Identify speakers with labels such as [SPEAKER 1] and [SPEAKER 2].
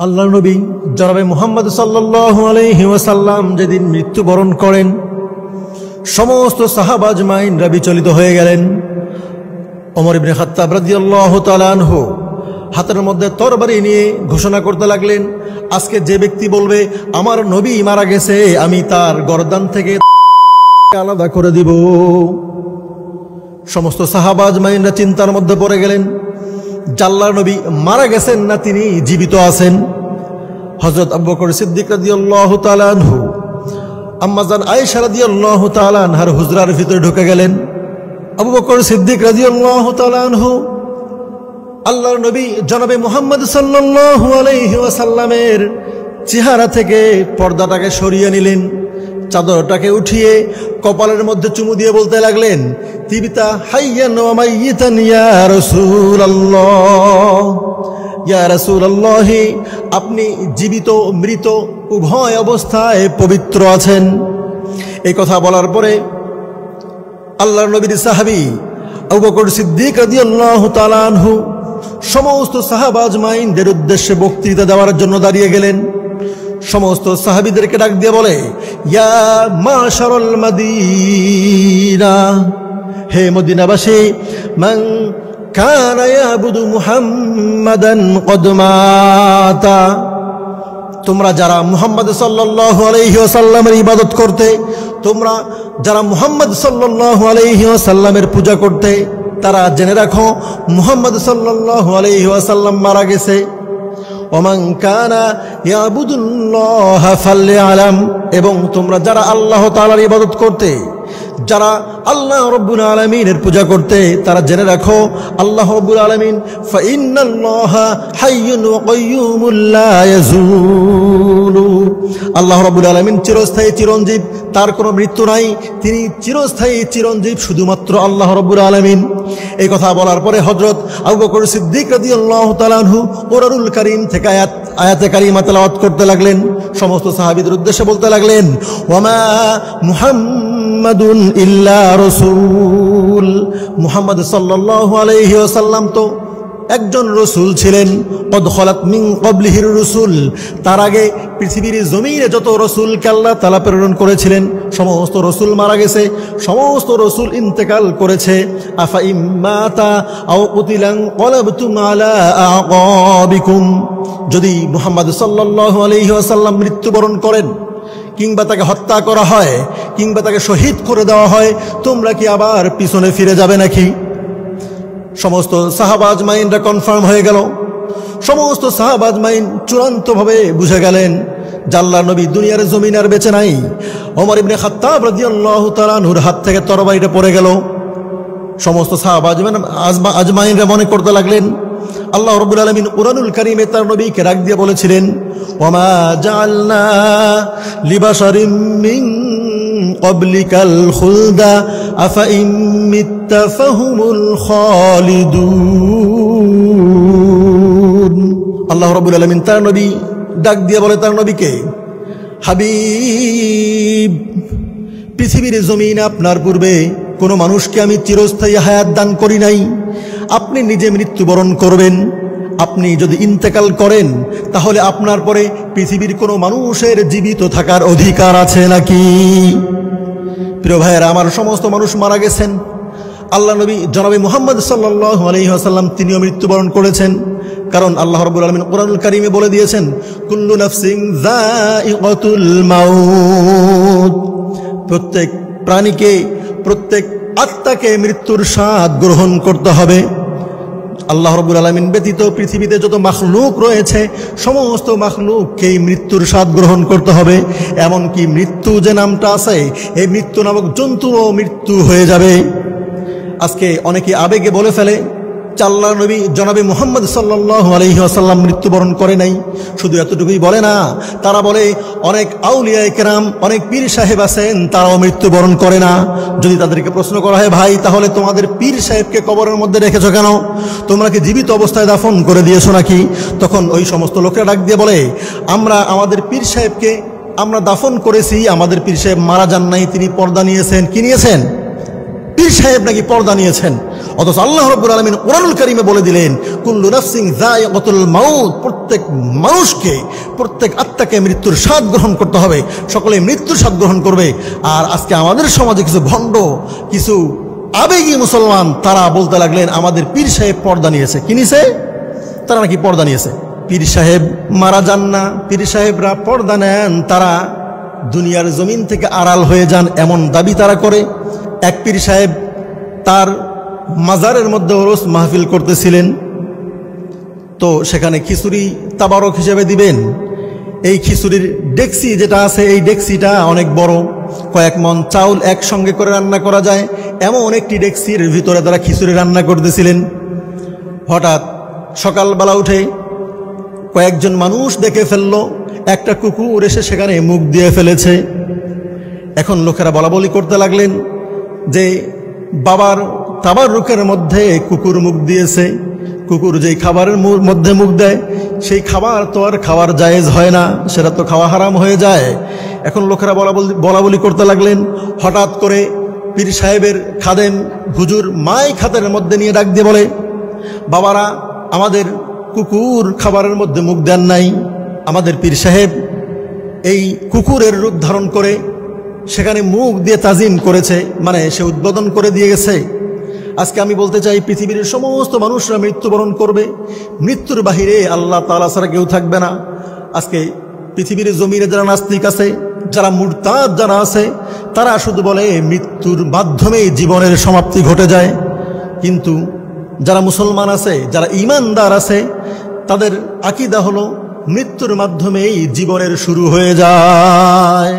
[SPEAKER 1] আল্লাহর নবী জনাবে মুহাম্মদ সাল্লাল্লাহু আলাইহি ওয়াসাল্লাম যেদিন মৃত্যুবরণ করেন, সমস্ত সাহাবা আজমাইনরা বিচলিত হয়ে গেলেন। ওমর ইবনে খাত্তাব রাদিয়াল্লাহু তাআলা আনহু হাতের মধ্যে তরবারি নিয়ে ঘোষণা করতে লাগলেন, আজকে যে ব্যক্তি বলবে আমার নবী মারা গেছে, আমি তার গর্দান থেকে আলাদা করে দিব। সমস্ত সাহাবা আজমাইনরা চিন্তার মধ্যে পড়ে গেলেন, আল্লাহর নবী মারা গেছেন না তিনি জীবিত আছেন। হযরত আবু বকর সিদ্দিক রাদিয়াল্লাহু তাআলা আনহু আম্মা জান আয়েশা রাদিয়াল্লাহু তাআলা আনহার হুজরার ভিতরে ঢুকে গেলেন। আবু বকর সিদ্দিক রাদিয়াল্লাহু তাআলা আনহু আল্লাহর নবী জনাবে মুহাম্মদ সাল্লাল্লাহু আলাইহি ওয়াসাল্লামের চেহারা থেকে পর্দাটাকে সরিয়ে নিলেন, চাদরটাকে উঠিয়ে কপালের মধ্যে চুমু দিয়ে বলতে লাগলেন, তিবতা হাইয়ান ওয়া মাইয়িতান ইয়া রাসূলুল্লাহ, ইয়া রাসূলুল্লাহ, আপনি জীবিত মৃত উভয় অবস্থায় পবিত্র আছেন। এই কথা বলার পরে আল্লাহর নবীর সাহাবী আবু বকর সিদ্দিক রাদিয়াল্লাহু তাআলা আনহু সমস্ত সাহাবা আজমাইনদের উদ্দেশ্যে বক্তৃতা দেওয়ার জন্য দাঁড়িয়ে গেলেন। সমস্ত সাহাবীদেরকে ডাক দিয়ে বলে, ইয়া মাশারাল মাদিনা, হে মদিনাবাসী, মান কানা ইয়াবুদু মুহাম্মাদান কদ মাতা, তোমরা যারা মুহাম্মদ সাল্লাল্লাহু আলাইহি ওয়াসাল্লামের ইবাদত করতে, তোমরা যারা মুহাম্মদ সাল্লাল্লাহু আলাইহি ওয়াসাল্লামের পূজা করতে, তারা জেনে রাখো মুহাম্মদ সাল্লাল্লাহু আলাইহি ওয়াসাল্লাম মারা গেছে। ওমান কানা ইয়াবুদুল্লাহ ফালইআলাম, এবং তোমরা যারা আল্লাহ তাআলার ইবাদত করতে, যারা আল্লাহ রাব্বুল আলামিনের পূজা করতে, তারা জেনে রাখো আল্লাহ রাব্বুল আলামিন ফাইন্নাল্লাহা হাইয়ুন ওয়া কাইয়্যুমুন লা ইয়াজুলু, আল্লাহ রাব্বুল আলামিন চিরস্থায়ী চিরঞ্জীব, তার কোনো মৃত্যু নাই, তিনি চিরস্থায়ী চিরঞ্জীব শুধুমাত্র আল্লাহ রাব্বুল আলামিন। এই কথা বলার পরে হযরত আবু বকর সিদ্দিক রাদিয়াল্লাহু তাআলা আনহু কোরআনুল কারীম থেকে আয়াতে কারিমা তেলাওয়াত করতে লাগলেন। সমস্ত সাহাবীদের উদ্দেশ্যে বলতে লাগলেন, ওয়ামা মুহাম্মাদুন ইল্লা রাসূল, মুহাম্মদ সাল্লাল্লাহু আলাইহি ওয়াসাল্লাম তো একজন রসুল ছিলেন। কদ খলাত মিন ক্বাবলিহির রসুল, তার আগে পৃথিবীর জমিনে যত রসুলকে আল্লাহ তাআলা প্রেরণ করেছিলেন সমস্ত রসুল মারা গেছে, সমস্ত রসুল ইন্তেকাল করেছে। আফা ইম্মাতা আও কুতিলান ক্বালাবতুম আলা আকাবিকুম, যদি মুহাম্মদ সাল্লাল্লাহু আলাইহি ওয়াসাল্লাম মৃত্যুবরণ করেন, কিংবা তাকে হত্যা করা হয়, কিংবা তাকে শহীদ করে দেওয়া হয়, তোমরা কি আবার পিছনে ফিরে যাবে নাকি? সমস্ত সাহাবা আজমাইনরা কনফার্ম হয়ে গেল। সমস্ত সাহাবা আজমাইন চূড়ান্তভাবে বুঝে গেলেন যে আল্লাহর নবী দুনিয়ার জমিন আর বেঁচে নাই। ওমর ইবনে খাত্তাব রাদিয়াল্লাহু তাআলা আনহুর হাত থেকে তরবারিটা পড়ে গেল। সমস্ত সাহাবা আজমাইনরা মনে করতে লাগলেন, আল্লাহ রাব্বুল আলামিন কুরআনুল কারীমে তার নবীকে ডাক দিয়ে বলেছিলেন, ওয়ামা জাআলনা লিবাশারিন মিন ক্বাবলিকাল খুলদা আফা ইন মিত্তা ফাহুমুল খালিদুন। আল্লাহ রাব্বুল আলামিন তার নবী ডাক দিয়ে বলে তার নবীকে, হাবিব, পৃথিবীর জমিনে আপনার পূর্বে কোনো মানুষকে আমি চিরস্থায়ী হায়াত দান করি নাই। আপনি নিজে মৃত্যুবরণ করবেন, আপনি যদি ইন্তেকাল করেন তাহলে আপনার পরে পৃথিবীর কোনো মানুষের জীবিত থাকার অধিকার আছে নাকি? প্রিয় ভাইয়েরা আমার, সমস্ত মানুষ মারা গেছেন। আল্লাহ নবী জনাবে মুহাম্মদ সাল্লাল্লাহু আলাইহি ওয়াসাল্লাম তিনিও মৃত্যুবরণ করেছেন, কারণ আল্লাহ রাব্বুল আলামিন কুরআনুল কারীমে বলে দিয়েছেন, কুল্লু নাফসিন যায়িকাতুল মাউত, প্রত্যেক প্রাণীকে, প্রত্যেক আত্মাকে মৃত্যুর স্বাদ গ্রহণ করতে হবে। আল্লাহ রাব্বুল আলামিন ব্যতীত পৃথিবীতে যত মাখলুক রয়েছে সমস্ত মাখলুককেই মৃত্যুর স্বাদ গ্রহণ করতে হবে। এমনকি মৃত্যু যে নামটা আছে, এই মৃত্যু নামক জন্তুরও মৃত্যু হয়ে যাবে। আজকে অনেকে আবেগে বলে ফেলে, আল্লাহর নবী জনাবে মুহাম্মদ সাল্লাল্লাহু আলাইহি ওয়াসাল্লাম মৃত্যুবরণ করে নাই। শুধু এতটুকুই বলে না, তারা বলে অনেক আউলিয়া কেরাম, অনেক পীর সাহেব আছেন, তারাও মৃত্যুবরণ করে না। যদি তাদেরকে প্রশ্ন করা হয়, ভাই তাহলে তোমাদের পীর সাহেবকে কবরের মধ্যে রেখেছো কেন? তোমরা কি জীবিত অবস্থায় দাফন করে দিয়েছো নাকি? তখন ওই সমস্ত লোকেরা ডাক দিয়ে বলে, আমরা আমাদের পীর সাহেবকে আমরা দাফন করেছি, আমাদের পীর সাহেব মারা যান নাই, তিনি পর্দা নিয়েছেন। কি নিয়েছেন? পীর সাহেব নাকি পর্দা নিয়েছেন। অথচ আল্লাহ রাব্বুল আলামিন কোরআনুল কারীমে বলে দিলেন, কুল্লু নাফসিন যায়িকাতুল মাউত, প্রত্যেক মানুষকে, প্রত্যেক আত্মাকে মৃত্যুর স্বাদ গ্রহণ করতে হবে, সকলে মৃত্যুর স্বাদ গ্রহণ করবে। আর আজকে আমাদের সমাজে কিছু ভণ্ড, কিছু আবেগী মুসলমান তারা বলতে লাগলেন আমাদের পীর সাহেব পর্দা নিয়েছে। কি নিয়েছে? তারা নাকি পর্দা নিয়েছে। পীর সাহেব মারা যান না, পীর সাহেবরা পর্দা নেন, তারা দুনিয়ার জমিন থেকে আড়াল হয়ে যান এমন দাবি তারা করে। এক পীর সাহেব তার মাজারের মধ্যে ওরস মাহফিল করতেছিলেন, তো সেখানে খিচুড়ি তাবারক হিসেবে দিবেন। এই খিচুড়ির ডেকসি যেটা আছে, এই ডেকসিটা অনেক বড়, কয়েক মন চাউল একসঙ্গে করে রান্না করা যায় এমন একটি ডেকসির ভিতরে তারা খিচুড়ি রান্না করতেছিলেন। হঠাৎ সকালবেলা উঠে কয়েকজন মানুষ দেখে ফেললো একটা কুকুর এসে সেখানে মুখ দিয়ে ফেলেছে। এখন লোকেরা বলাবলি করতে লাগলেন যে বাবার তাবারুকের মধ্যে কুকুর মুখ দিয়েছে, কুকুর যেই খাবারের মধ্যে মুখ দেয় সেই খাবার তো আর খাওয়ার জায়েজ হয় না, সেটা তো খাওয়া হারাম হয়ে যায়। এখন লোকেরা বলাবলি করতে লাগলেন। হঠাৎ করে পীর সাহেবের খাদেম হুজুর মাই খাতের মধ্যে নিয়ে ডাক দিয়ে বলে, বাবারা, আমাদের কুকুর খাবারের মধ্যে মুখ দেন নাই। আমাদের পীর সাহেব এই কুকুরের রূপ ধারণ করে সেখানে মুখ দিয়ে তাজিম করেছে, মানে সে উদ্বোধন করে দিয়ে গেছে। আজকে আমি বলতে চাই, পৃথিবীর সমস্ত মানুষরা মৃত্যুবরণ করবে, মৃত্যুর বাহিরে আল্লাহ তাআলা ছাড়া কেউ থাকবে না। আজকে পৃথিবীর জমিনে যারা নাস্তিক আছে, যারা মুরতাদ যারা আছে, তারা শুধু বলে মৃত্যুর মাধ্যমেই জীবনের সমাপ্তি ঘটে যায়। কিন্তু যারা মুসলমান আছে, যারা ঈমানদার আছে, তাদের আকীদা হলো মৃত্যুর মাধ্যমেই জীবনের শুরু হয়ে যায়।